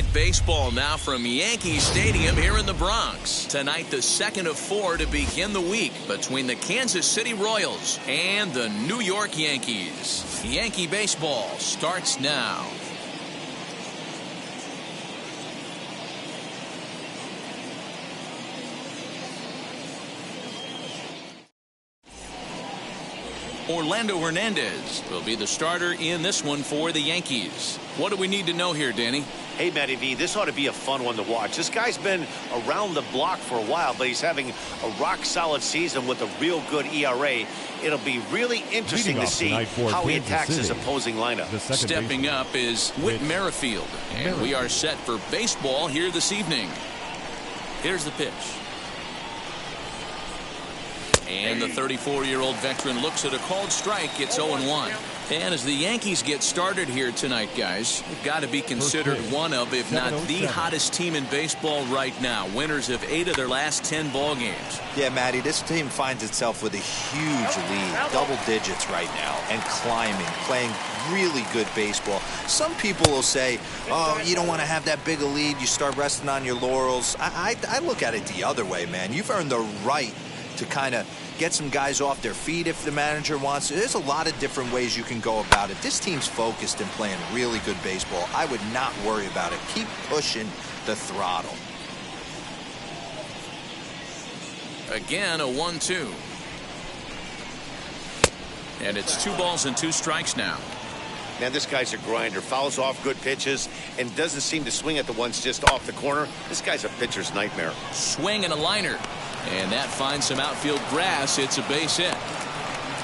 Night Baseball now from Yankee Stadium here in the Bronx. Tonight, the second of 4 to begin the week between the Kansas City Royals and the New York Yankees. Yankee baseball starts now. Orlando Hernandez will be the starter in this one for the Yankees. What do we need to know here, Danny? Hey, Matty V, this ought to be a fun one to watch. This guy's been around the block for a while, but he's having a rock-solid season with a real good ERA. It'll be really interesting to see how he attacks his opposing lineup. Stepping up is Whit Merrifield, and we are set for baseball here this evening. Here's the pitch. And the 34-year-old veteran looks at a called strike. It's 0-1. And as the Yankees get started here tonight, guys, they've got to be considered one of, if not the hottest team in baseball right now. Winners of 8 of their last 10 ball games. Yeah, Matty, this team finds itself with a huge lead, double digits right now, and climbing, playing really good baseball. Some people will say, oh, you don't want to have that big a lead. You start resting on your laurels. I look at it the other way, man. You've earned the right to kind of get some guys off their feet if the manager wants to. There's a lot of different ways you can go about it. This team's focused and playing really good baseball. I would not worry about it. Keep pushing the throttle. Again, a 1-2. And it's 2 balls and 2 strikes now. Man, this guy's a grinder. Fouls off good pitches and doesn't seem to swing at the ones just off the corner. This guy's a pitcher's nightmare. Swing and a liner. And that finds some outfield grass. It's a base hit.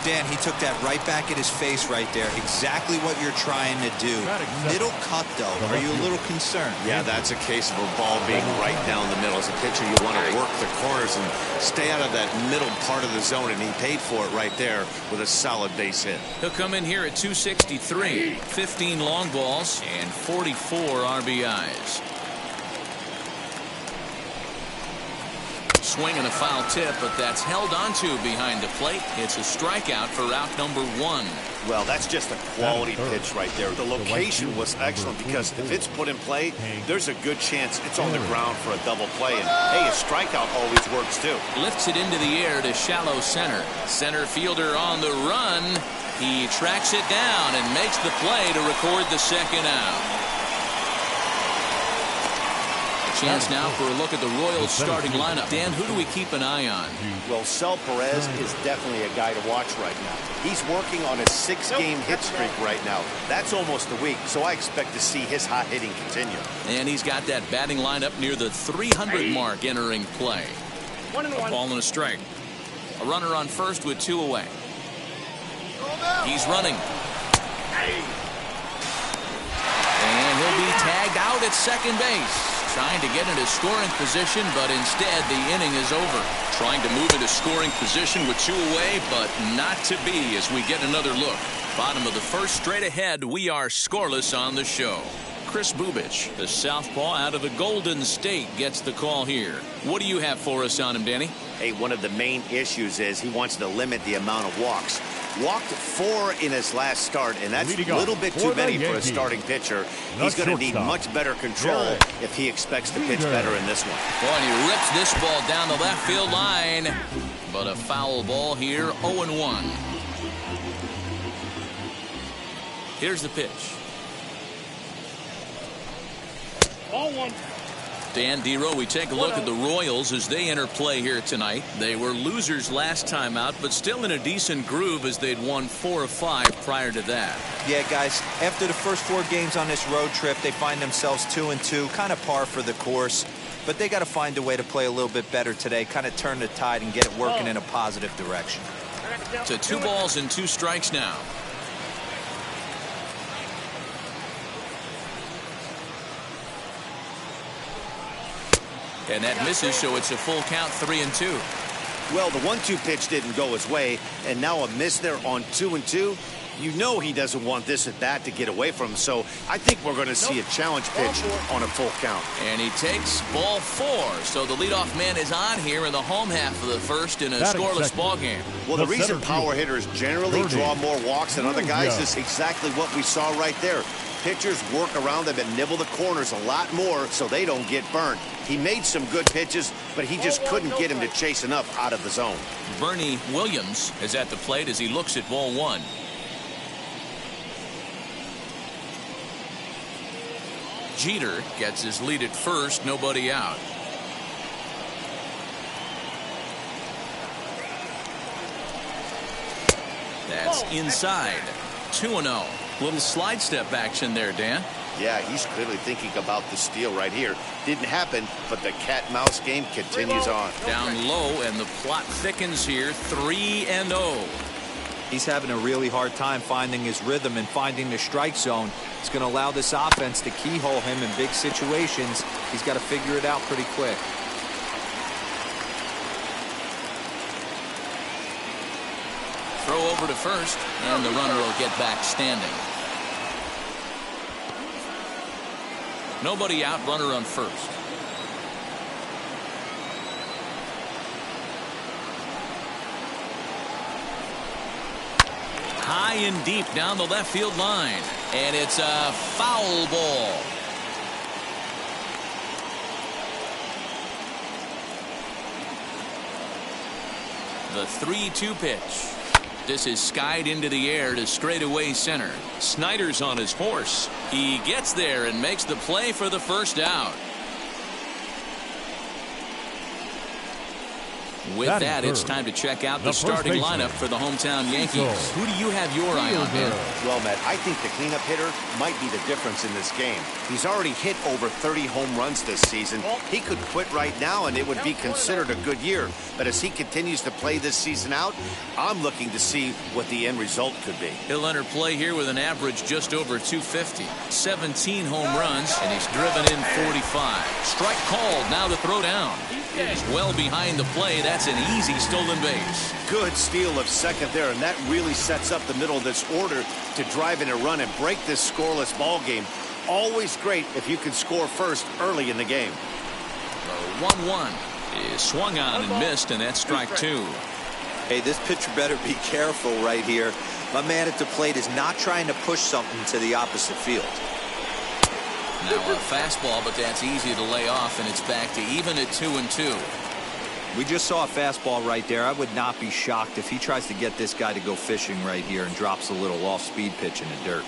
Dan, he took that right back at his face right there. Exactly what you're trying to do. Middle cut, though. Are you a little concerned? Yeah, that's a case of a ball being right down the middle. As a pitcher, you want to work the corners and stay out of that middle part of the zone, and he paid for it right there with a solid base hit. He'll come in here at 263, 15 long balls, and 44 RBIs. Swing and a foul tip, but that's held onto behind the plate. It's a strikeout for out number 1. Well, that's just a quality pitch right there. The location was excellent because if it's put in play, there's a good chance it's on the ground for a double play. And, hey, a strikeout always works, too. Lifts it into the air to shallow center. Center fielder on the run. He tracks it down and makes the play to record the second out. Chance now for a look at the Royals starting lineup. Dan, who do we keep an eye on? Well, Salvador Perez is definitely a guy to watch right now. He's working on a 6-game hit streak right now. That's almost a week, so I expect to see his hot hitting continue. And he's got that batting lineup near the 300 mark entering play. A ball and a strike. A runner on first with 2 away. He's running. And he'll be tagged out at second base. Trying to get into scoring position, but instead the inning is over. Trying to move into scoring position with 2 away, but not to be as we get another look. Bottom of the first, straight ahead, we are scoreless on the show. Chris Bubich, the southpaw out of the Golden State, gets the call here. What do you have for us on him, Danny? Hey, one of the main issues is he wants to limit the amount of walks. Walked 4 in his last start, and that's a little bit too many for a starting pitcher. He's going to need much better control if he expects to pitch better in this one. Boy, and he rips this ball down the left field line. But a foul ball here, 0-1. Here's the pitch. Ball 1. Dan Dero, we take a look at the Royals as they enter play here tonight. They were losers last time out, but still in a decent groove as they'd won 4 of 5 prior to that. Yeah, guys, after the first 4 games on this road trip, they find themselves 2-2, kind of par for the course. But they got to find a way to play a little bit better today, kind of turn the tide and get it working in a positive direction. To 2 balls and 2 strikes now. And that misses, so it's a full count, 3-2. Well, the 1-2 pitch didn't go his way, and now a miss there on 2-2. You know he doesn't want this at bat to get away from him, so I think we're going to see a challenge pitch on a full count. And he takes ball 4, so the leadoff man is on here in the home half of the first in a scoreless ball game. Well, the reason power hitters generally draw more walks than other guys is exactly what we saw right there. Pitchers work around them and nibble the corners a lot more so they don't get burned. He made some good pitches, but he just couldn't get him to chase enough out of the zone. Bernie Williams is at the plate as he looks at ball one. Jeter gets his lead at first, nobody out. That's inside. 2-0. Little slide step action there, Dan. Yeah, he's clearly thinking about the steal right here. Didn't happen, but the cat-mouse game continues on. Down low, and the plot thickens here. 3-0. He's having a really hard time finding his rhythm and finding the strike zone. It's going to allow this offense to keyhole him in big situations. He's got to figure it out pretty quick. Throw over to first, and the runner will get back standing. Nobody out, runner on first. High and deep down the left field line, and it's a foul ball. The 3-2 pitch. This is skied into the air to straightaway center. Schneider's on his horse. He gets there and makes the play for the first out. With that, it's time to check out the starting lineup for the hometown Yankees. Who do you have your eye on, Dan? Well, Matt, I think the cleanup hitter might be the difference in this game. He's already hit over 30 home runs this season. He could quit right now, and it would be considered a good year. But as he continues to play this season out, I'm looking to see what the end result could be. He'll enter play here with an average just over 250. 17 home runs, and he's driven in 45. Strike called. Now the throw down. He's well behind the play. That's an easy stolen base. Good steal of second there, and that really sets up the middle of this order to drive in a run and break this scoreless ball game. Always great if you can score first early in the game. The 1-1 is swung on and missed, and that's strike two. Hey, this pitcher better be careful right here. My man at the plate is not trying to push something to the opposite field. Now a fastball, but that's easy to lay off, and it's back to even at 2-2. We just saw a fastball right there. I would not be shocked if he tries to get this guy to go fishing right here and drops a little off-speed pitch in the dirt.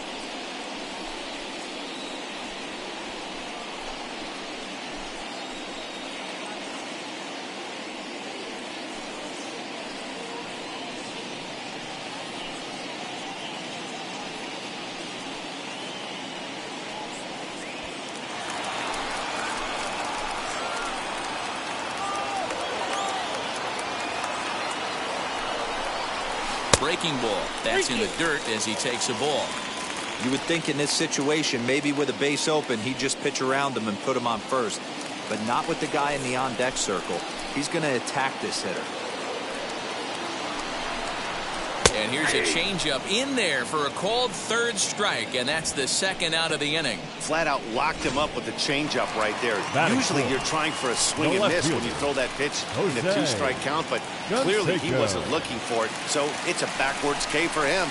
Breaking ball. That's in the dirt as he takes a ball. You would think in this situation, maybe with a base open, he'd just pitch around him and put him on first. But not with the guy in the on-deck circle. He's going to attack this hitter. And here's a changeup in there for a called third strike, and that's the second out of the inning. Flat out locked him up with the changeup right there. Usually you're trying for a swing and miss when you throw that pitch in a two-strike count, but clearly he wasn't looking for it, so it's a backwards K for him.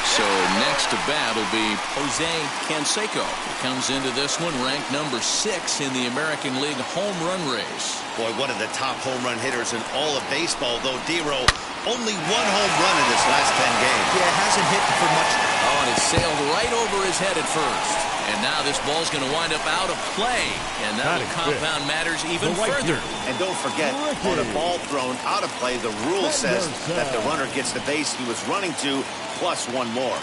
So next to bat will be Jose Canseco. He comes into this one ranked number 6 in the American League home run race. Boy, one of the top home run hitters in all of baseball, though. D-Row, only one home run in this last 10 games. Yeah, hasn't hit for much. Oh, and it sailed right over his head at first. And now this ball's going to wind up out of play. And that will compound matters even further. And don't forget, on a ball thrown out of play, the rule says that the runner gets the base he was running to, plus one more.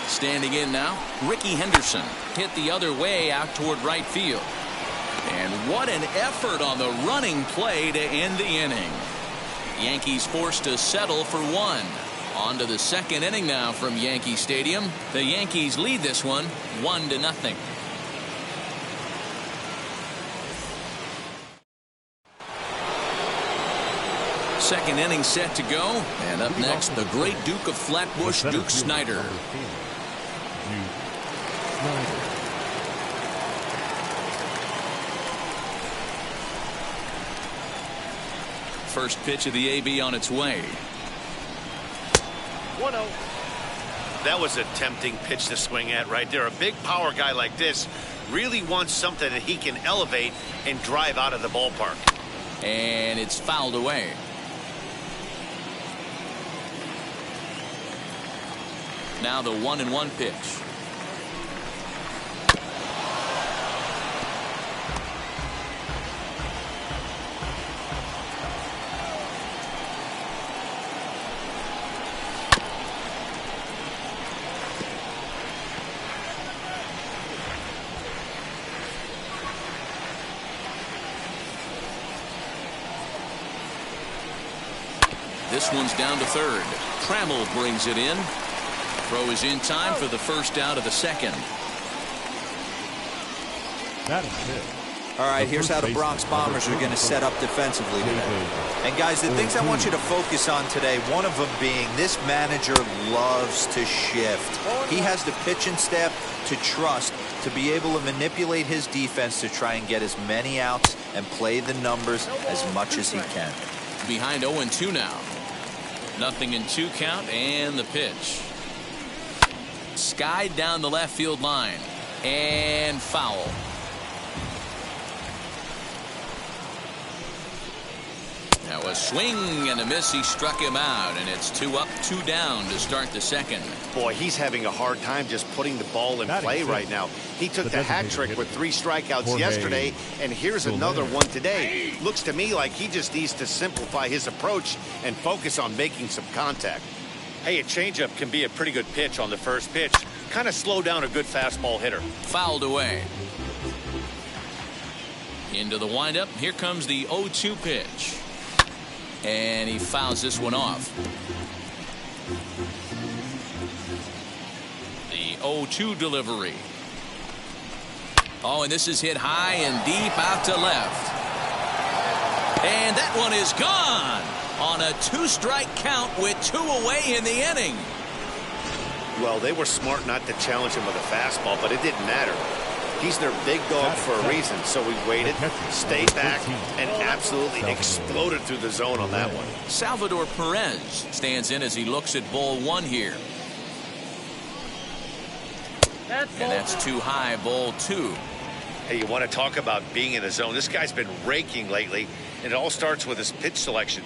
Standing in now, Ricky Henderson hit the other way out toward right field. And what an effort on the running play to end the inning. Yankees forced to settle for one. On to the second inning now from Yankee Stadium. The Yankees lead this one 1-0. Second inning set to go. And up next, the great Duke of Flatbush, Juke Schneider. First pitch of the AB on its way. 1-0. That was a tempting pitch to swing at right there. A big power guy like this really wants something that he can elevate and drive out of the ballpark. And it's fouled away. Now the 1-1 pitch. This one's down to third. Trammell brings it in. Throw is in time for the first out of the second. That is it. All right, here's how the Bronx Bombers are going to set up defensively today. And guys, the things I want you to focus on today, one of them being this manager loves to shift. He has the pitching staff to trust to be able to manipulate his defense to try and get as many outs and play the numbers as much as he can. Behind 0-2 now. Nothing in 2 count, and the pitch. Skied down the left field line, and foul. Now a swing and a miss. He struck him out, and it's 2 up, 2 down to start the second. Boy, he's having a hard time just putting the ball in play right now. He took the hat trick with 3 strikeouts yesterday, and here's another one today. Looks to me like he just needs to simplify his approach and focus on making some contact. Hey, a changeup can be a pretty good pitch on the first pitch. Kind of slow down a good fastball hitter. Fouled away. Into the windup. Here comes the 0-2 pitch. And he fouls this one off. The 0-2 delivery. Oh, and this is hit high and deep out to left. And that one is gone on a 2-strike count with 2 away in the inning. Well, they were smart not to challenge him with a fastball, but it didn't matter. He's their big dog for a reason, so we waited, stayed back, and absolutely exploded through the zone on that one. Salvador Perez stands in as he looks at ball 1 here. And that's too high, ball 2. Hey, you want to talk about being in the zone? This guy's been raking lately, and it all starts with his pitch selection.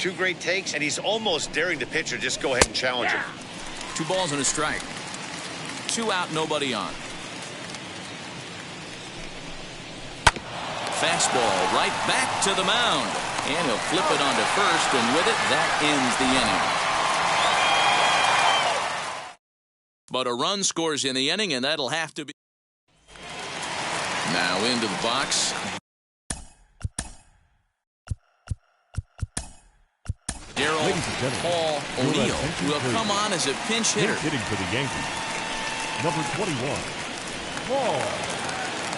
2 great takes, and he's almost daring the pitcher just go ahead and challenge him. 2 balls and a strike. 2 out, nobody on. Fastball right back to the mound. And he'll flip it onto first, and with it, that ends the inning. But a run scores in the inning, and that'll have to be. Now into the box. Paul O'Neill will come on as a pinch hitter. Hitting for the Yankees. Number 21, Paul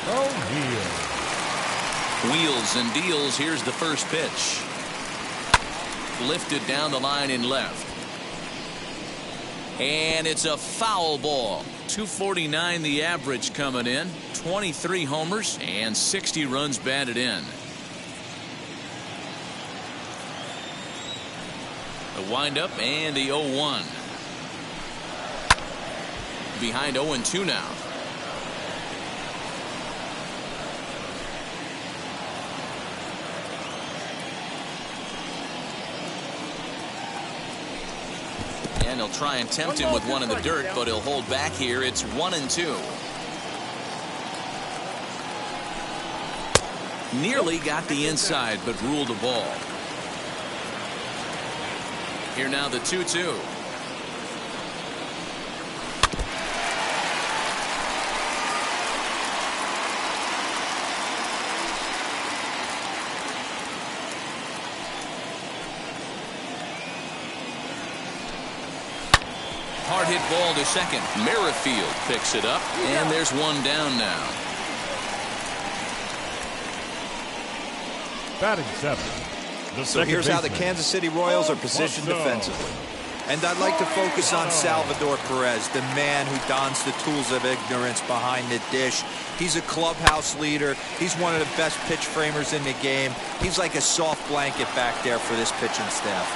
O'Neill. Wheels and deals. Here's the first pitch. Lifted down the line in left. And it's a foul ball. 249 the average coming in. 23 homers and 60 runs batted in. The windup and the 0-1. Behind 0-2 now. And he'll try and tempt him with one in the dirt, but he'll hold back here. It's 1-2. Nearly got the inside, but ruled the ball. Here now the 2-2. Hard hit ball to second. Merrifield picks it up, and there's 1 down now. Batting 7. So here's how the Kansas City Royals are positioned defensively. And I'd like to focus on Salvador Perez, the man who dons the tools of ignorance behind the dish. He's a clubhouse leader. He's one of the best pitch framers in the game. He's like a soft blanket back there for this pitching staff.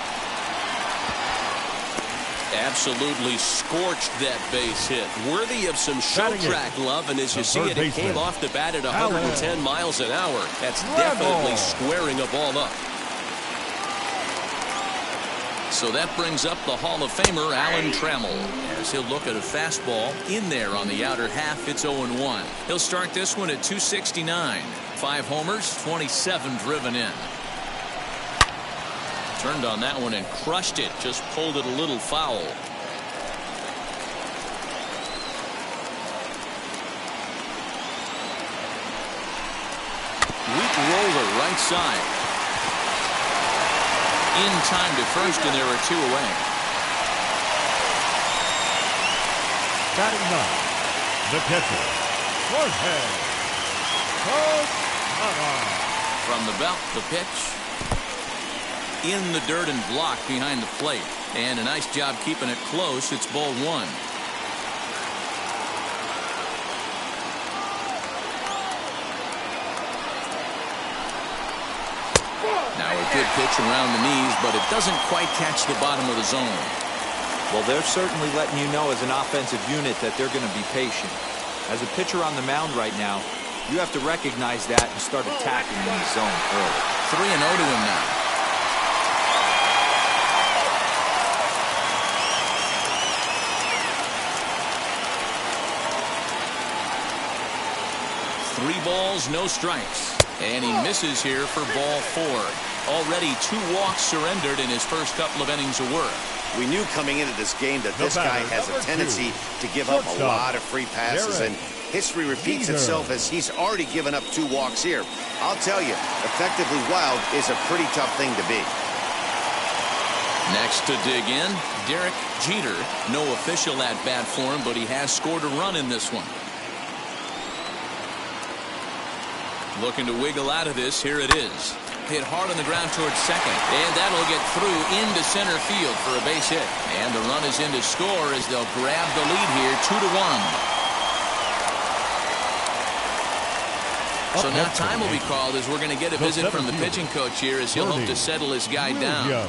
Absolutely scorched that base hit. Worthy of some show track love, and as you see it, it came off the bat at 110 miles an hour. That's definitely squaring a ball up. So that brings up the Hall of Famer Alan Trammell as he'll look at a fastball in there on the outer half. It's 0-1. He'll start this one at 269. 5 homers, 27 driven in. Turned on that one and crushed it. Just pulled it a little foul. Weak roller right side. In time to first, and there are 2 away. Batting 9, the catcher, Ortiz. From the belt, the pitch. In the dirt and blocked behind the plate. And a nice job keeping it close. It's ball 1. Now a good pitch around the knees, but it doesn't quite catch the bottom of the zone. Well, they're certainly letting you know as an offensive unit that they're going to be patient. As a pitcher on the mound right now, you have to recognize that and start attacking in the zone early. 3-0 to him now. Three balls, no strikes. And he misses here for ball 4. Already 2 walks surrendered in his first couple of innings of work. We knew coming into this game that this guy has a tendency to give up a lot of free passes, and history repeats itself as he's already given up 2 walks here. I'll tell you, effectively wild is a pretty tough thing to be. Next to dig in, Derrick Jeter. No official at-bat for him, but he has scored a run in this one. Looking to wiggle out of this. Here it is. Hit hard on the ground towards second. And that'll get through into center field for a base hit. And the run is in to score as they'll grab the lead here 2-1. So now time will be called as we're going to get a visit from the pitching coach here as he'll hope to settle his guy down.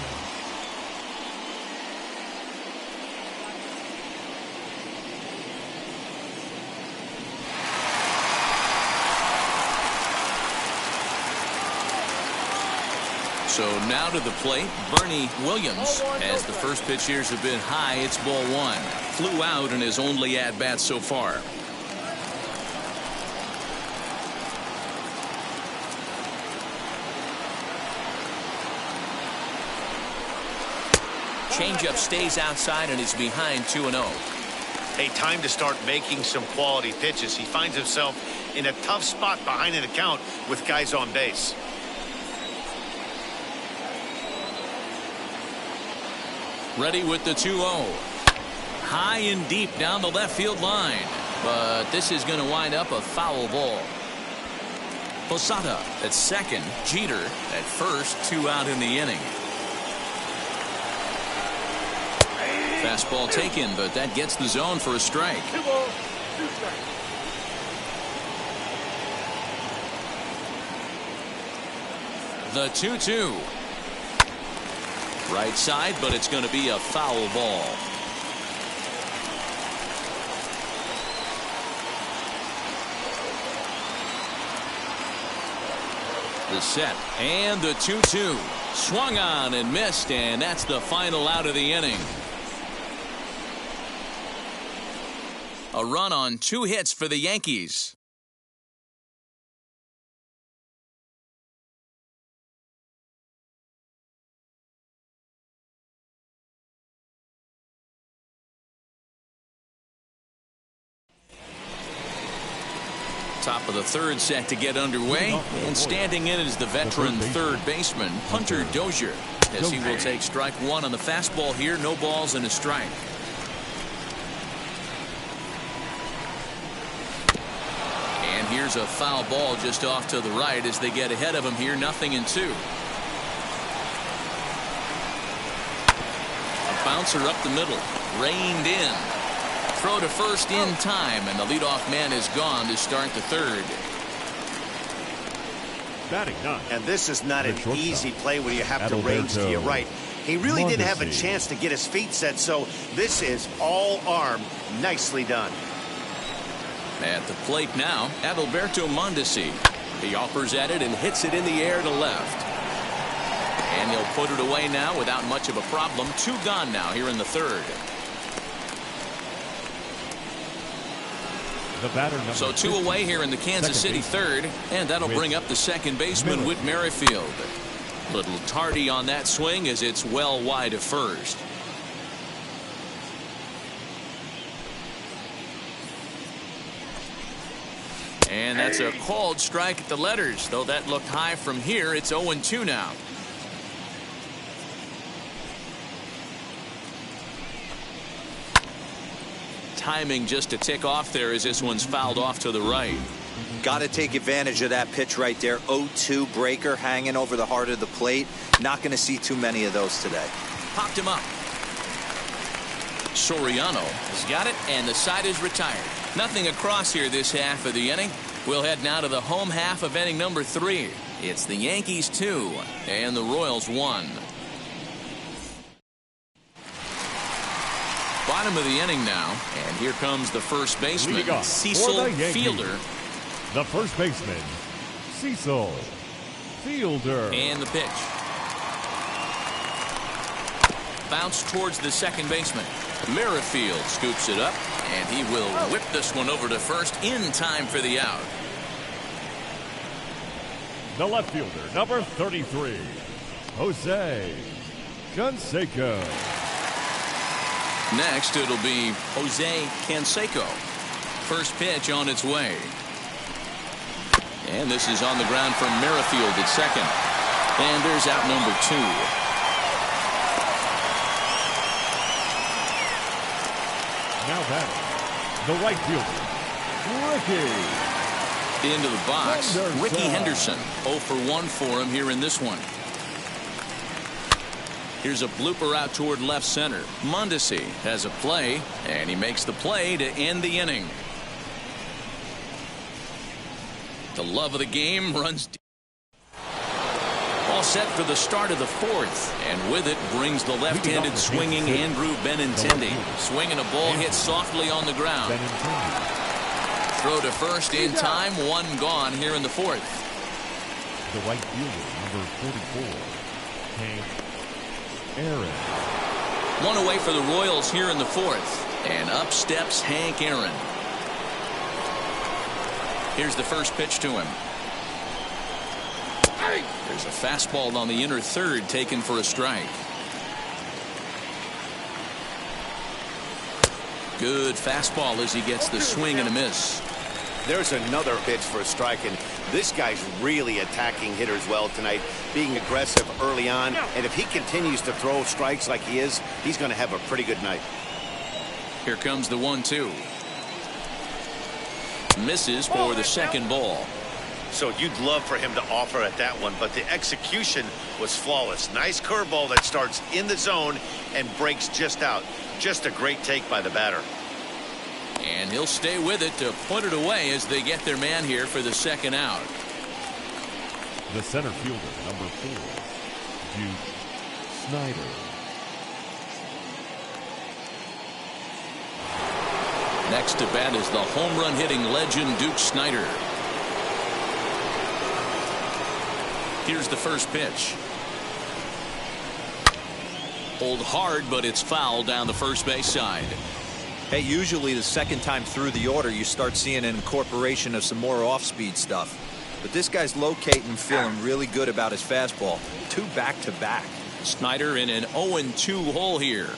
So now to the plate, Bernie Williams. As the first pitch here have been high, it's ball 1. Flew out in his only at-bat so far. Changeup stays outside and is behind 2-0. Hey, time to start making some quality pitches. He finds himself in a tough spot behind an account with guys on base. Ready with the 2-0. High and deep down the left field line. But this is going to wind up a foul ball. Posada at second. Jeter at first. 2 out in the inning. Fastball taken, but that gets the zone for a strike. 2 balls, 2 strikes. The 2-2. Right side, but it's going to be a foul ball. The set and the 2-2. Swung on and missed, and that's the final out of the inning. A run on 2 hits for the Yankees. Top of the 3rd set to get underway, and standing in is the veteran 3rd baseman Hunter Dozier, as he will take strike 1 on the fastball here. No balls and a strike. And here's a foul ball just off to the right as they get ahead of him here. 0-2. A bouncer up the middle, reined in. Throw to first in time, and the leadoff man is gone to start the 3rd. Batting 9. And this is not an easy play when you have to Alfonso range to your right. He really didn't have a chance to get his feet set, so this is all arm. Nicely done. At the plate now, Adalberto Mondesi. He offers at it and hits it in the air to left. And he'll put it away now without much of a problem. 2 gone now here in the 3rd. So 2 away here in the Kansas City 3rd, and that'll bring up the second baseman, Whit Merrifield. Little tardy on that swing as it's well wide of first. And that's a called strike at the letters, though that looked high from here. It's 0-2 now. Timing just to tick off there as this one's fouled off to the right. Got to take advantage of that pitch right there. 0-2 breaker hanging over the heart of the plate. Not going to see too many of those today. Popped him up. Soriano has got it, and the side is retired. Nothing across here this half of the inning. We'll head now to the home half of inning number 3. It's the Yankees 2 and the Royals 1. Bottom of the inning now, and here comes the first baseman, Cecil Fielder. The first baseman, Cecil Fielder. And the pitch. Bounce towards the second baseman. Merrifield scoops it up, and he will whip this one over to first in time for the out. The left fielder, number 33, Jose Canseco. Next, it'll be Jose Canseco. First pitch on its way. And this is on the ground from Merrifield at second. And there's out number 2. Now batting, the right fielder, Ricky. Into the box, Henderson. Ricky Henderson. 0 for 1 for him here in this one. Here's a blooper out toward left center. Mondesi has a play, and he makes the play to end the inning. The love of the game runs deep. All set for the start of the 4th, and with it brings the left-handed swinging Andrew Benintendi. Swinging a ball hit softly on the ground. Throw to first in time. 1 gone here in the 4th. The right fielder, number 44, Hank Aaron. 1 away for the Royals here in the 4th, and up steps Hank Aaron. Here's the first pitch to him. There's a fastball on the inner 3rd taken for a strike. Good fastball as he gets the swing and a miss. There's another pitch for a strike, and this guy's really attacking hitters well tonight, being aggressive early on, and if he continues to throw strikes like he is, he's going to have a pretty good night. Here comes the 1-2. Misses for the second ball. So you'd love for him to offer at that one, but the execution was flawless. Nice curveball that starts in the zone and breaks just out. Just a great take by the batter. And he'll stay with it to put it away as they get their man here for the second out. The center fielder, number 4, Juke Schneider. Next to bat is the home run hitting legend Juke Schneider. Here's the first pitch. Hold hard, but it's foul down the first base side. Hey, usually the second time through the order you start seeing an incorporation of some more off-speed stuff. But this guy's locating and feeling really good about his fastball. 2 back-to-back. Schneider in an 0-2 hole here.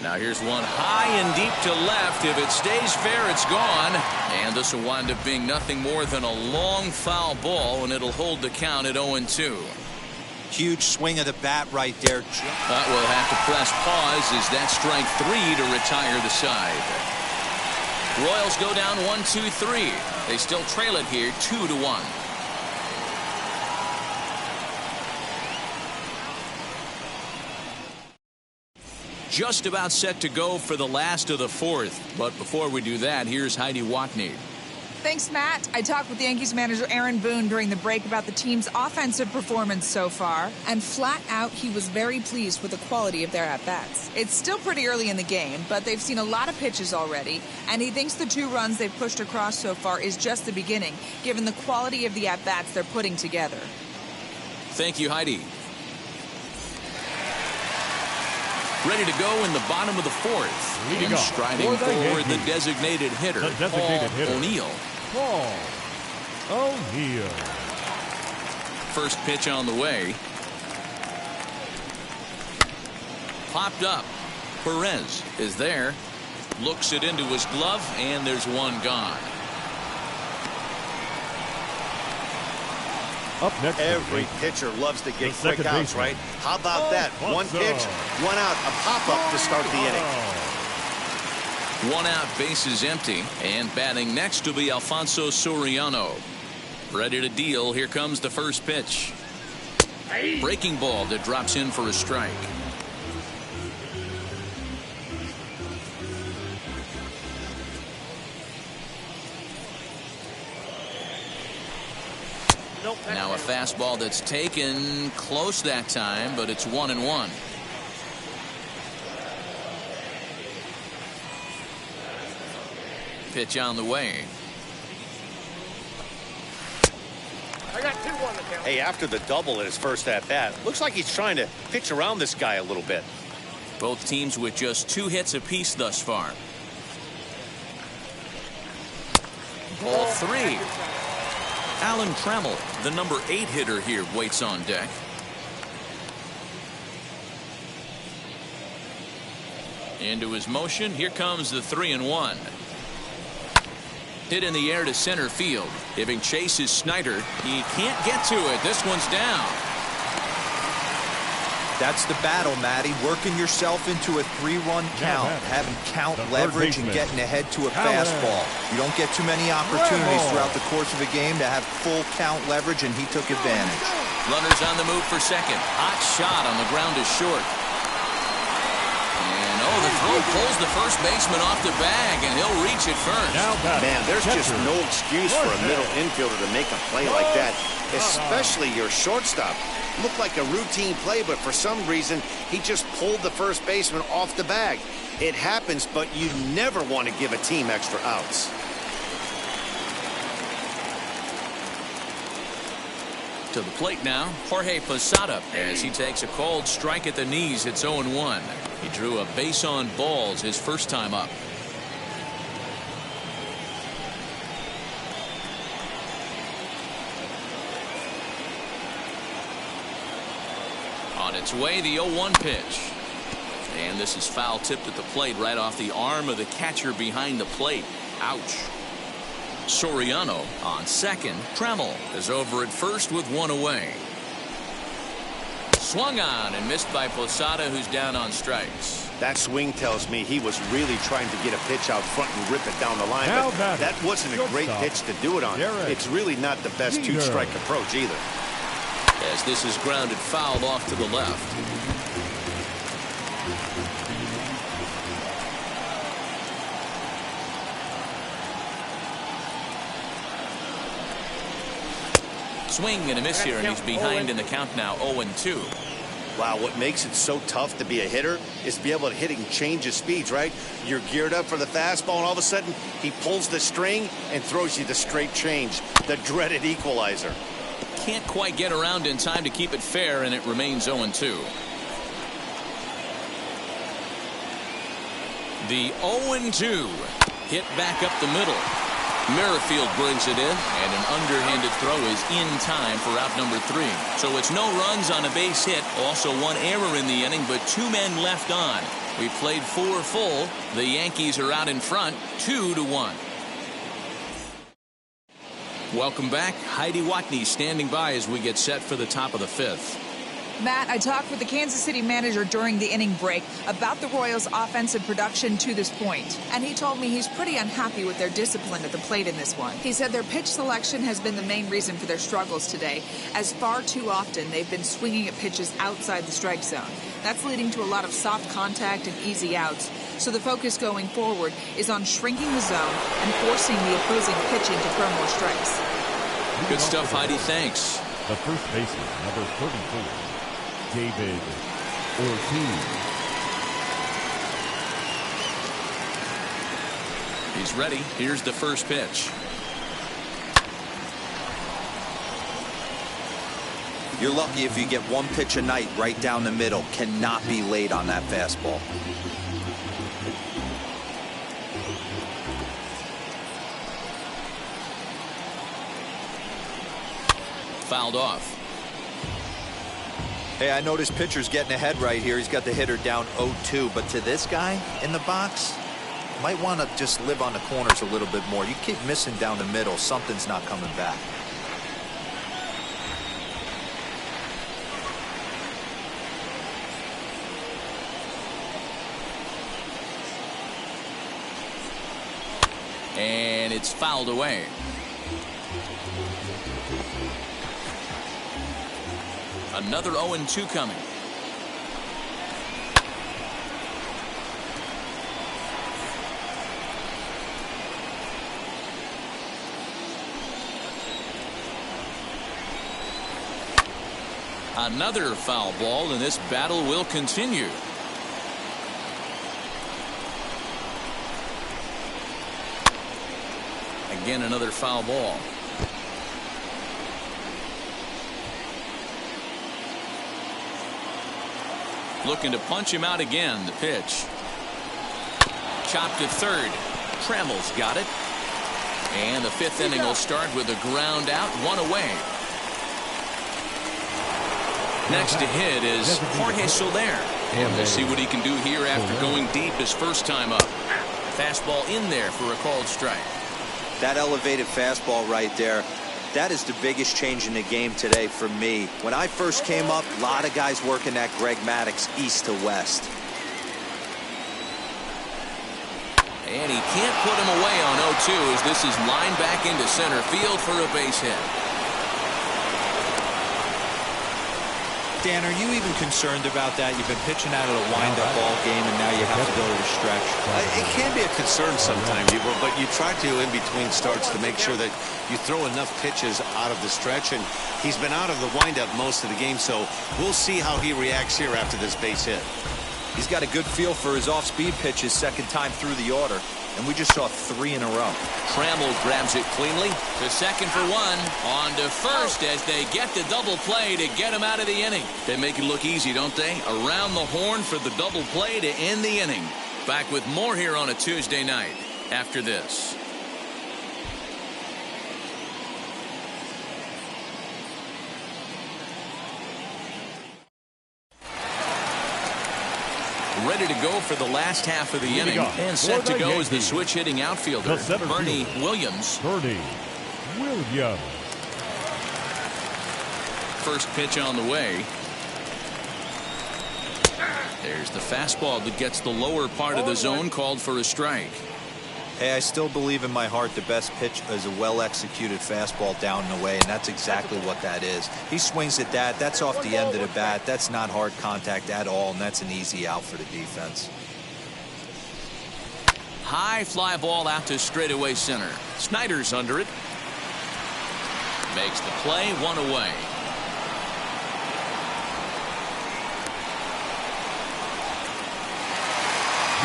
Now here's one high and deep to left. If it stays fair, it's gone. And this will wind up being nothing more than a long foul ball, and it'll hold the count at 0-2. Huge swing of the bat right there. But we'll have to press pause as that's strike 3 to retire the side. Royals go down 1-2-3. They still trail it here 2-1. Just about set to go for the last of the 4th. But before we do that, here's Heidi Watney. Thanks, Matt. I talked with Yankees manager Aaron Boone during the break about the team's offensive performance so far, and flat out, he was very pleased with the quality of their at-bats. It's still pretty early in the game, but they've seen a lot of pitches already, and he thinks the 2 runs they've pushed across so far is just the beginning, given the quality of the at-bats they're putting together. Thank you, Heidi. Ready to go in the bottom of the 4th. And striding forward, the designated hitter, Paul O'Neill. Paul O'Neill. First pitch on the way. Popped up. Perez is there. Looks it into his glove, and there's one gone. Up next, every pitcher loves to get quick outs, right? How about that? One pitch, 1 out, a pop-up to start the inning. 1 out, bases empty, and batting next will be Alfonso Soriano. Ready to deal. Here comes the first pitch. Breaking ball that drops in for a strike. Now a fastball that's taken close that time, but it's 1-1. Pitch on the way. I got 2 on the count. Hey, after the double in his first at-bat, looks like he's trying to pitch around this guy a little bit. Both teams with just 2 hits apiece thus far. Ball 3. Alan Trammell, the number 8 hitter here, waits on deck. Into his motion. Here comes the 3-1. Hit in the air to center field. Giving chase is Schneider. He can't get to it. This one's down. That's the battle, Matty. Working yourself into a 3-run count, having count leverage and getting ahead to a fastball. You don't get too many opportunities throughout the course of a game to have full count leverage, and he took advantage. Runners on the move for second. Hot shot on the ground is short. And the throw pulls the first baseman off the bag, and he'll reach it first. Man, there's just no excuse for a middle infielder to make a play like that, especially your shortstop. Looked like a routine play, but for some reason, he just pulled the first baseman off the bag. It happens, but you never want to give a team extra outs. To the plate now, Jorge Posada, as he takes a called strike at the knees. It's 0-1. He drew a base on balls his first time up. On its way, the 0-1 pitch. And this is foul tipped at the plate right off the arm of the catcher behind the plate. Ouch. Soriano on second. Trammell is over at first with 1 away. Swung on and missed by Posada, who's down on strikes. That swing tells me he was really trying to get a pitch out front and rip it down the line. But that wasn't a great pitch to do it on. It's really not the best 2-strike approach either. As this is grounded foul off to the left. Swing and a miss here, and he's behind in the count now, 0-2. Wow, what makes it so tough to be a hitter is to be able to hit and change his speeds, right? You're geared up for the fastball, and all of a sudden, he pulls the string and throws you the straight change, the dreaded equalizer. Can't quite get around in time to keep it fair, and it remains 0-2. The 0-2 hit back up the middle. Merrifield brings it in, and an underhanded throw is in time for out number 3. So it's no runs on a base hit, also 1 error in the inning, but 2 men left on. We played 4 full. The Yankees are out in front, 2-1. Welcome back. Heidi Watney standing by as we get set for the top of the 5th. Matt, I talked with the Kansas City manager during the inning break about the Royals' offensive production to this point, and he told me he's pretty unhappy with their discipline at the plate in this one. He said their pitch selection has been the main reason for their struggles today, as far too often they've been swinging at pitches outside the strike zone. That's leading to a lot of soft contact and easy outs. So the focus going forward is on shrinking the zone and forcing the opposing pitching to throw more strikes. Good stuff, Heidi. Thanks. The first baseman, number 34, David Ortiz. He's ready. Here's the first pitch. You're lucky if you get one pitch a night right down the middle. Cannot be late on that fastball. Fouled off. Hey, I noticed pitcher's getting ahead right here. He's got the hitter down 0-2, but to this guy in the box, might want to just live on the corners a little bit more. You keep missing down the middle, something's not coming back. And it's fouled away. Another 0-2 coming. Another foul ball, and this battle will continue. Again, another foul ball. Looking to punch him out again. The pitch. Chopped to third. Trammell's got it. And the fifth inning will start with a ground out, one away. Next to hit is Jorge Soler. And we'll see what he can do here after going deep his first time up. Fastball in there for a called strike. That elevated fastball right there, that is the biggest change in the game today for me. When I first came up, a lot of guys working that Greg Maddux east to west. And he can't put him away on 0-2 as this is lined back into center field for a base hit. Dan, are you even concerned about that? You've been pitching out of a wind-up ball game, and now you have to go to the stretch. It can be a concern sometimes, but you try to, in between starts, to make sure that you throw enough pitches out of the stretch, and he's been out of the windup most of the game, so we'll see how he reacts here after this base hit. He's got a good feel for his off-speed pitches second time through the order, and we just saw 3 in a row. Trammell grabs it cleanly to second for one. On to first as they get the double play to get him out of the inning. They make it look easy, don't they? Around the horn for the double play to end the inning. Back with more here on a Tuesday night after this. Ready to go for the last half of the inning. And set to go is the switch hitting outfielder, Bernie Williams. Bernie Williams. First pitch on the way. There's the fastball that gets the lower part of the zone, called for a strike. Hey, I still believe in my heart the best pitch is a well-executed fastball down and away, and that's exactly what that is. He swings at that. That's off the end of the bat. That's not hard contact at all, and that's an easy out for the defense. High fly ball out to straightaway center. Schneider's under it. Makes the play, one away.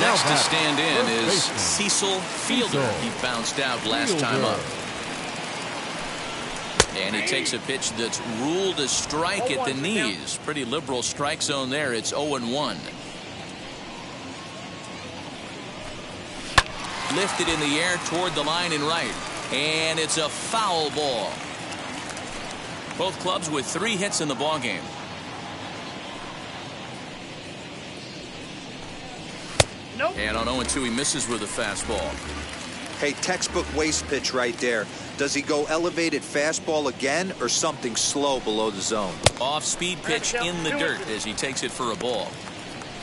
Next to stand in is Cecil Fielder. He bounced out last time up. And he takes a pitch that's ruled a strike at the knees. Pretty liberal strike zone there. It's 0-1. Lifted in the air toward the line and right. And it's a foul ball. Both clubs with 3 hits in the ballgame. And on 0-2, he misses with a fastball. Hey, textbook waste pitch right there. Does he go elevated fastball again or something slow below the zone? Off-speed pitch in the dirt as he takes it for a ball.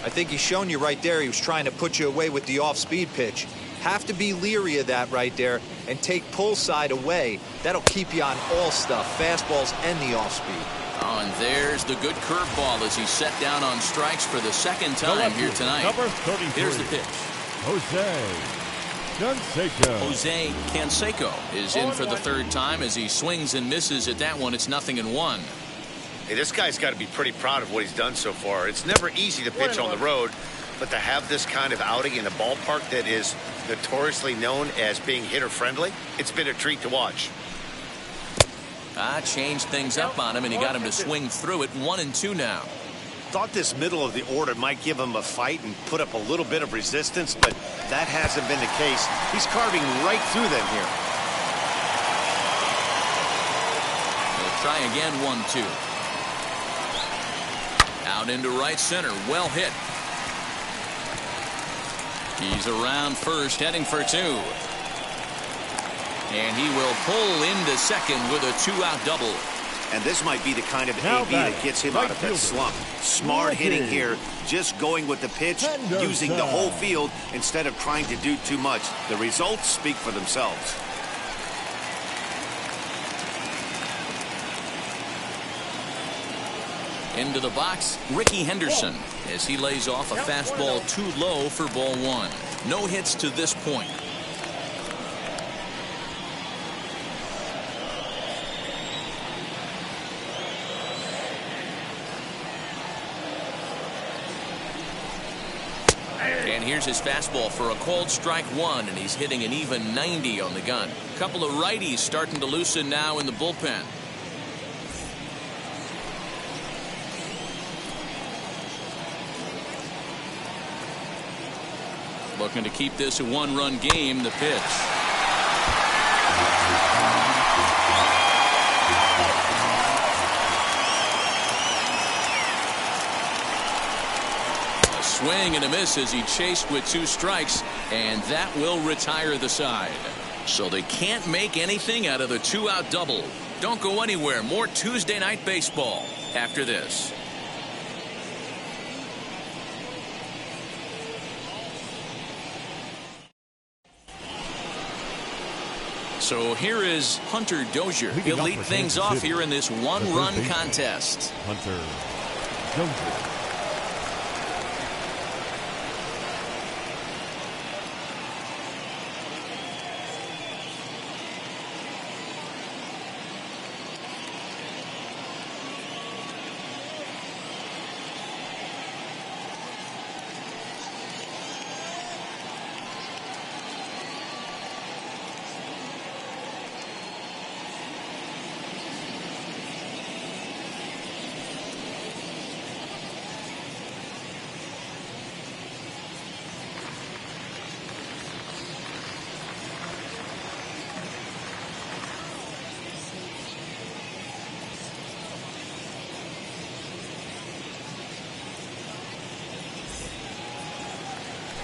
I think he's shown you right there. He was trying to put you away with the off-speed pitch. Have to be leery of that right there and take pull side away. That'll keep you on all stuff, fastballs and the off-speed. Oh, and there's the good curveball as he's set down on strikes for the second time here tonight. Number 33. Here's the pitch. Jose Canseco is in for the third time as he swings and misses at that one. It's 0-1. Hey, this guy's got to be pretty proud of what he's done so far. It's never easy to pitch on the road, but to have this kind of outing in a ballpark that is notoriously known as being hitter-friendly, it's been a treat to watch. Changed things up on him, and he got him to swing through it. 1-2 now. Thought this middle of the order might give him a fight and put up a little bit of resistance, but that hasn't been the case. He's carving right through them here. They'll try again. 1-2. Out into right center. Well hit. He's around first, heading for 2. And he will pull into second with a 2-out double. And this might be the kind of AB that gets him out of that slump. Smart hitting here, just going with the pitch, using the whole field instead of trying to do too much. The results speak for themselves. Into the box, Ricky Henderson, as he lays off a fastball too low for ball 1. No hits to this point. And here's his fastball for a called strike 1, and he's hitting an even 90 on the gun. A couple of righties starting to loosen now in the bullpen. Looking to keep this a one-run game. The pitch. A swing and a miss as he chased with 2 strikes, and that will retire the side. So they can't make anything out of the 2-out double. Don't go anywhere. More Tuesday Night Baseball after this. So here is Hunter Dozier. He'll lead things off here in this one-run contest. Hunter Dozier.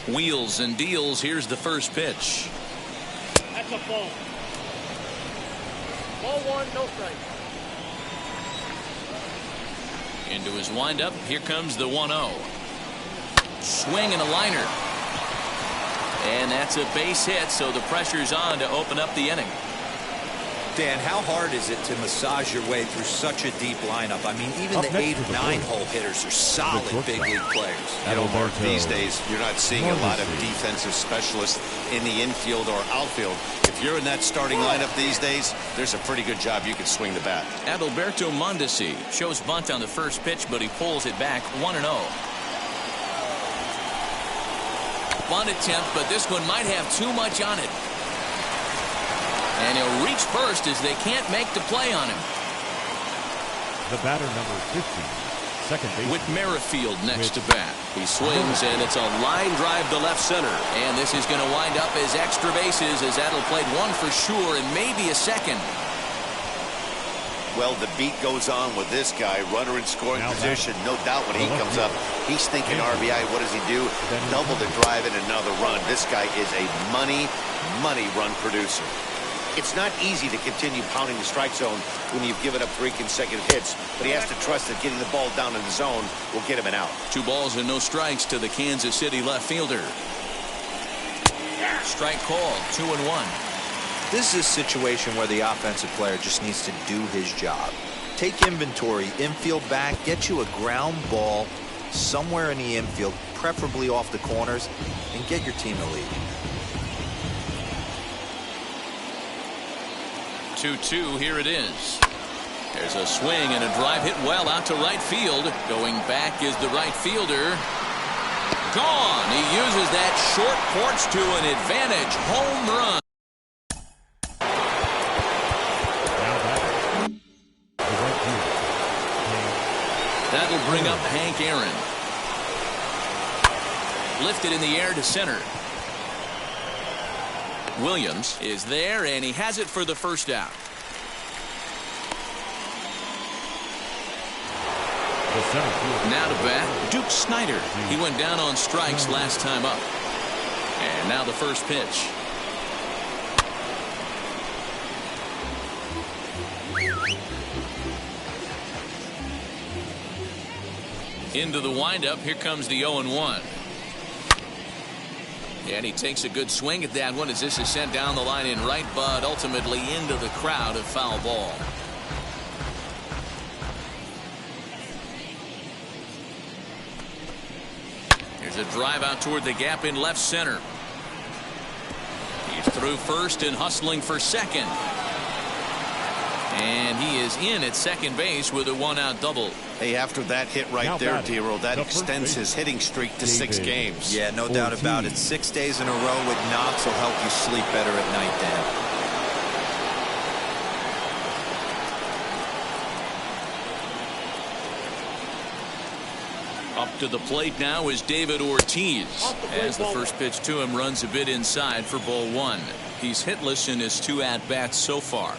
Wheels and deals. Here's the first pitch. That's a ball. Ball 1, no strike. Into his windup. Here comes the 1-0. Swing and a liner. And that's a base hit, so the pressure's on to open up the inning. Dan, how hard is it to massage your way through such a deep lineup? I mean, even the 8 or 9 hole hitters are solid big league players. You know, Mark, these days you're not seeing a lot of defensive specialists in the infield or outfield. If you're in that starting lineup these days, there's a pretty good job you can swing the bat. Adalberto Mondesi shows bunt on the first pitch, but he pulls it back. 1-0. Bunt attempt, but this one might have too much on it. And he'll reach first as they can't make the play on him. The batter, number 50, second base. With Merrifield next to bat. He swings, and it's a line drive to left center. And this is going to wind up as extra bases as Adel played 1 for sure and maybe a second. Well, the beat goes on with this guy, runner in scoring position. No doubt when he comes up, he's thinking RBI. What does he do? Double the drive and another run. This guy is a money run producer. It's not easy to continue pounding the strike zone when you've given up 3 consecutive hits, but he has to trust that getting the ball down in the zone will get him an out. 2 balls and no strikes to the Kansas City left fielder. Strike called, 2-1. This is a situation where the offensive player just needs to do his job. Take inventory, infield back, get you a ground ball somewhere in the infield. preferably off the corners, and get your team a lead. 2-2, here it is. There's a swing and a drive hit well out to right field. Going back is the right fielder. Gone. He uses that short porch to an advantage. Home run. That'll bring up Hank Aaron. Lifted in the air to center. Williams is there, and he has it for the first out. Now to bat, Juke Schneider. He went down on strikes last time up. And now the first pitch. Into the windup, here comes the 0-1. And he takes a good swing at that one as this is sent down the line in right, but ultimately into the crowd, a foul ball. Here's a drive out toward the gap in left center. He's through first and hustling for second. And he is in at second base with a one-out double. Hey, after that hit right there, D-Roll, that extends his hitting streak to 6 games. Yeah, no doubt about it. 6 days in a row with knocks will help you sleep better at night, Dan. Up to the plate now is David Ortiz. As the first pitch to him runs a bit inside for ball 1. He's hitless in his 2 at-bats so far.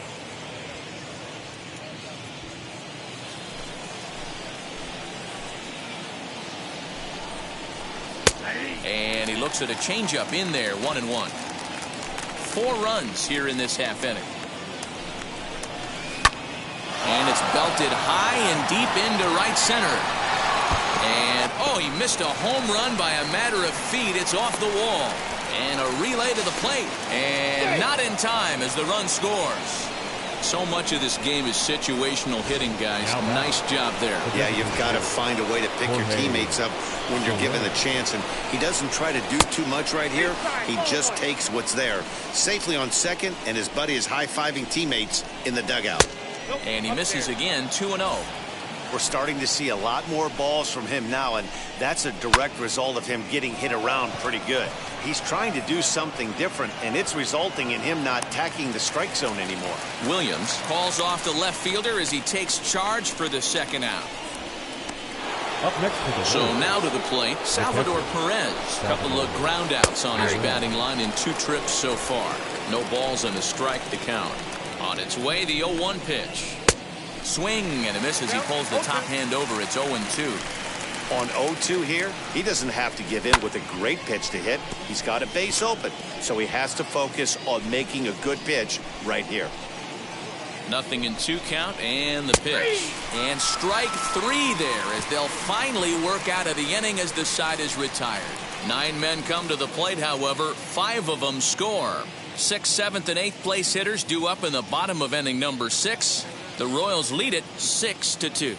And he looks at a changeup in there, 1-1. 4 runs here in this half inning. And it's belted high and deep into right center. And, oh, he missed a home run by a matter of feet. It's off the wall. And a relay to the plate. And not in time as the run scores. So much of this game is situational hitting, guys. Nice job there. Yeah, you've got to find a way to pick your teammates up when you're given the chance. And he doesn't try to do too much right here. He just takes what's there. Safely on second, and his buddy is high-fiving teammates in the dugout. And he misses again, 2-0. We're starting to see a lot more balls from him now, and that's a direct result of him getting hit around pretty good. He's trying to do something different, and it's resulting in him not attacking the strike zone anymore. Williams calls off the left fielder as he takes charge for the second out. Up next to the so now to the plate, Salvador Perez. Couple of ground outs on his batting line in 2 trips so far. No balls and a strike to count. On its way, the 0-1 pitch. Swing and a miss as he pulls the top hand over. It's 0-2. On 0-2 here, he doesn't have to give in with a great pitch to hit. He's got a base open, so he has to focus on making a good pitch right here. Nothing in 2 count, and the pitch. And strike 3 there as they'll finally work out of the inning as the side is retired. 9 men come to the plate, however. 5 of them score. 6th, 7th, and 8th place hitters due up in the bottom of inning number 6. The Royals lead it 6-2.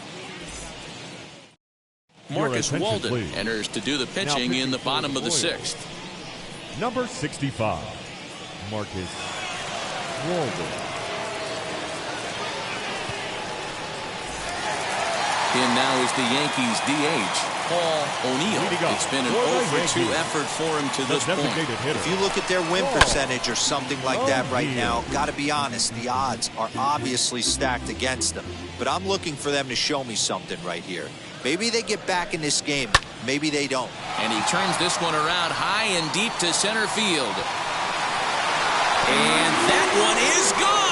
Marcus Walden enters to do the pitching in the bottom of the 6th. Number 65, Marcus Walden. In now is the Yankees DH, Paul O'Neill. It's been an 0-for-2 effort for him to this point. If you look at their win percentage or something like that right now, got to be honest, the odds are obviously stacked against them. But I'm looking for them to show me something right here. Maybe they get back in this game. Maybe they don't. And he turns this one around high and deep to center field. And that one is gone.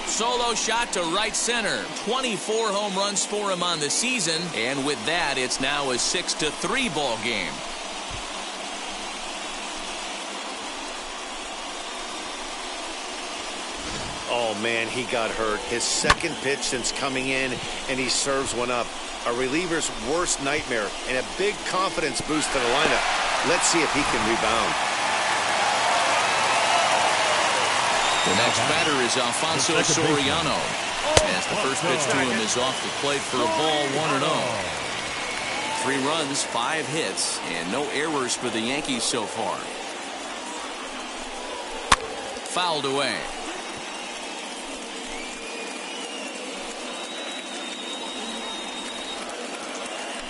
Solo shot to right center. 24 home runs for him on the season. And with that, it's now a 6-3 ball game. Oh, man, he got hurt. His 2nd pitch since coming in, and he serves one up. A reliever's worst nightmare and a big confidence boost to the lineup. Let's see if he can rebound. The next batter is Alfonso Soriano. As the first pitch to him is off the plate for a ball, 1-0. 3 runs, 5 hits, and no errors for the Yankees so far. Fouled away.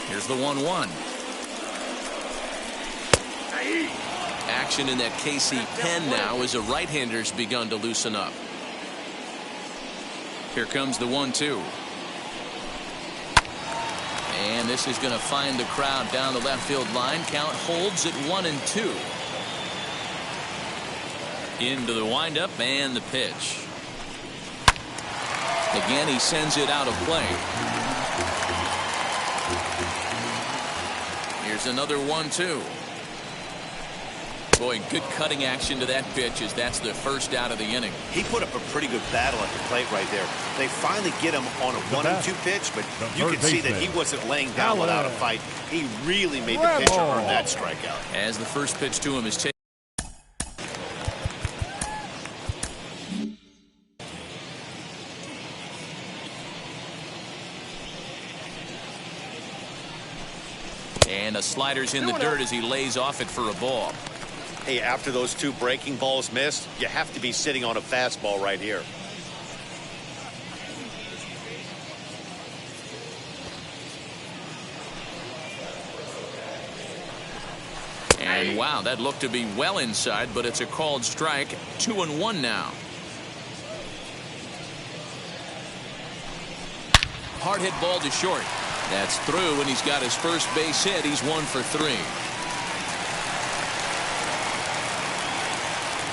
Here's the 1-1. Action in that KC pen now as a right-hander's begun to loosen up. Here comes the 1-2. And this is going to find the crowd down the left field line. Count holds at 1-2. Into the windup and the pitch. Again, he sends it out of play. Here's another 1-2. Boy, good cutting action to that pitch as that's the first out of the inning. He put up a pretty good battle at the plate right there. They finally get him on a 1-2 pitch, but you can see that he wasn't laying down without a fight. He really made the pitcher earn that strikeout. As the first pitch to him is taken. And a slider's in the dirt as he lays off it for a ball. Hey, after those 2 breaking balls missed, you have to be sitting on a fastball right here. And wow, that looked to be well inside, but it's a called strike. 2-1 now. Hard hit ball to short. That's through, and he's got his first base hit. He's 1 for 3.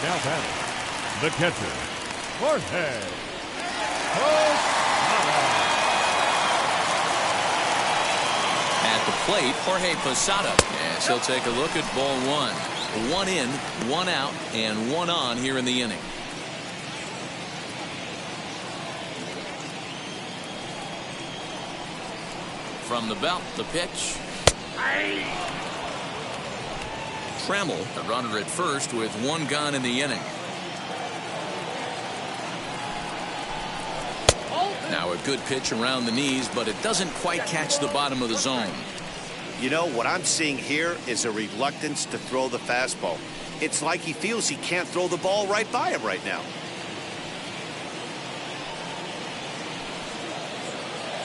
Now batting, the catcher, Ortiz. At the plate, Jorge Posada. Yes, he'll take a look at ball 1. 1 in, 1 out, and 1 on here in the inning. From the belt, the pitch. Trammell, the runner at first with 1 gone in the inning. Now a good pitch around the knees, but it doesn't quite catch the bottom of the zone. You know, what I'm seeing here is a reluctance to throw the fastball. It's like he feels he can't throw the ball right by him right now.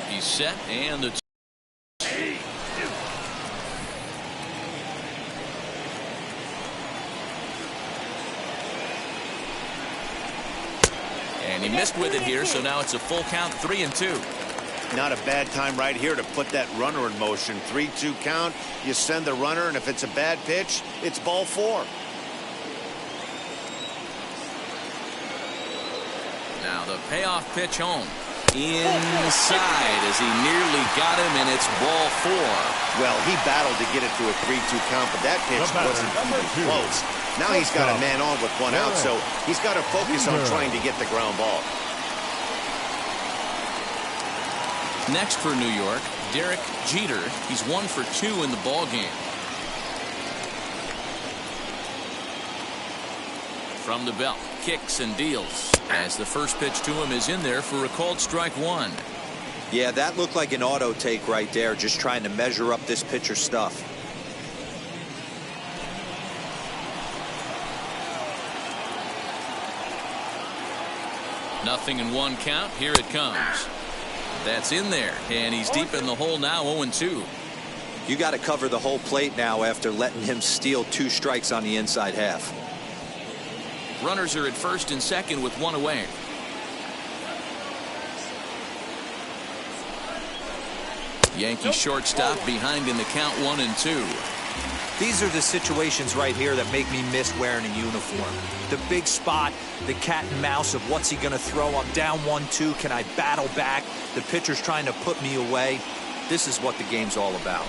He's set, and the and he missed with it here, so now it's a full count, 3-2. Not a bad time right here to put that runner in motion. 3-2 count. You send the runner, and if it's a bad pitch, it's ball 4. Now the payoff pitch home. Inside as he nearly got him, and it's ball 4. Well, he battled to get it to a 3-2 count, but that pitch wasn't even close. Now he's got a man on with 1 out, so he's got to focus on trying to get the ground ball. Next for New York, Derrick Jeter. He's 1 for 2 in the ball game. From the belt, kicks and deals. As the first pitch to him is in there for a called strike 1. Yeah, that looked like an auto take right there, just trying to measure up this pitcher's stuff. Nothing in 1 count. Here it comes. That's in there, and he's deep in the hole now, 0-2. You got to cover the whole plate now after letting him steal 2 strikes on the inside half. Runners are at first and second with 1 away. Yankee shortstop behind in the count, 1-2. These are the situations right here that make me miss wearing a uniform. The big spot, the cat and mouse of what's he going to throw. I'm down 1-2. Can I battle back? The pitcher's trying to put me away. This is what the game's all about.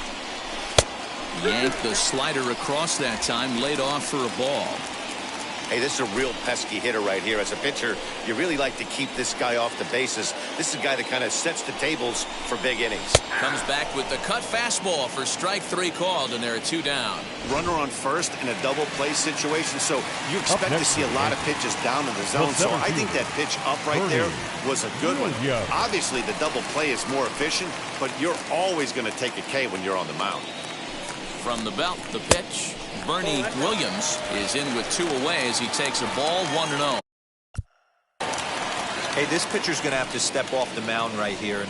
Yanked the slider across that time, laid off for a ball. Hey, this is a real pesky hitter right here. As a pitcher, you really like to keep this guy off the bases. This is a guy that kind of sets the tables for big innings. Comes back with the cut fastball for strike 3 called, and there are 2 down. Runner on first in a double play situation, so you expect to see a lot of pitches down in the zone. So I think that pitch up right there was a good one. Obviously, the double play is more efficient, but you're always going to take a K when you're on the mound. From the belt, the pitch. Bernie Williams is in with 2 away as he takes a ball 1-0. Hey, this pitcher's going to have to step off the mound right here.